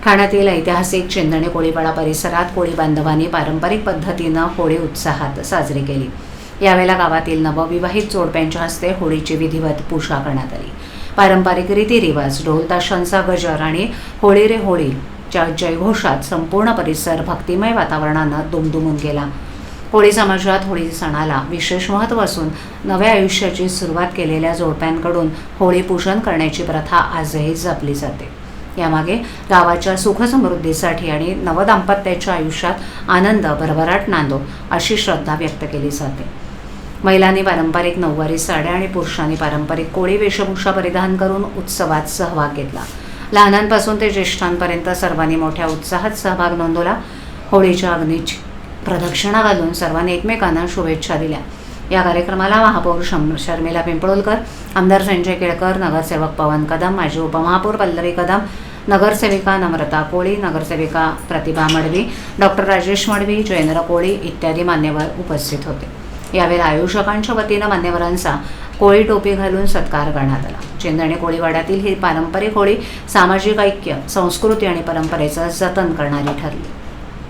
ठाण्यातील ऐतिहासिक चिंधणी कोळीवाडा परिसरात कोळी बांधवांनी पारंपरिक पद्धतीनं होळी उत्साहात साजरी केली। यावेळेला गावातील नवविवाहित जोडप्यांच्या हस्ते होळीची विधिवत पूजा करण्यात आली। पारंपरिक रीतिरिवाज, ढोल ताशांचा गजर आणि होळी रे होळीच्या जयघोषात संपूर्ण परिसर भक्तिमय वातावरणानं दुमदुमून गेला। कोळी समाजात होळी सणाला विशेष महत्त्व असून नव्या आयुष्याची सुरुवात केलेल्या जोडप्यांकडून होळी पूजन करण्याची प्रथा आजही जपली जाते। यामागे गावाच्या सुखसमृद्धीसाठी आणि नवदाम्पत्याच्या आयुष्यात आनंद भरभराट नांदो अशी श्रद्धा व्यक्त केली जाते। महिलांनी पारंपरिक नऊवारी साड्या आणि पुरुषांनी पारंपरिक कोळी वेशभूषा परिधान करून उत्सवात सहभाग घेतला। लहानांपासून ते ज्येष्ठांपर्यंत सर्वांनी मोठ्या उत्साहात सहभाग नोंदवला। होळीच्या अग्नीची प्रदक्षिणा घालून सर्वांनी एकमेकांना शुभेच्छा दिल्या। या कार्यक्रमाला महापौर शर्मिला पिंपळोलकर, आमदार संजय केळकर, नगरसेवक पवन कदम, माजी उपमहापौर पल्लवी कदम, नगरसेविका नम्रता कोळी, नगरसेविका प्रतिभा मडवी, डॉक्टर राजेश मडवी, जयेंद्र कोळी इत्यादी मान्यवर उपस्थित होते। यावेळी आयोजकांच्या वतीनं मान्यवरांचा कोळी टोपी घालून सत्कार करण्यात आला। चिंधणी कोळीवाड्यातील ही पारंपरिक होळी सामाजिक ऐक्य, संस्कृती आणि परंपरेचं जतन करणारी ठरली।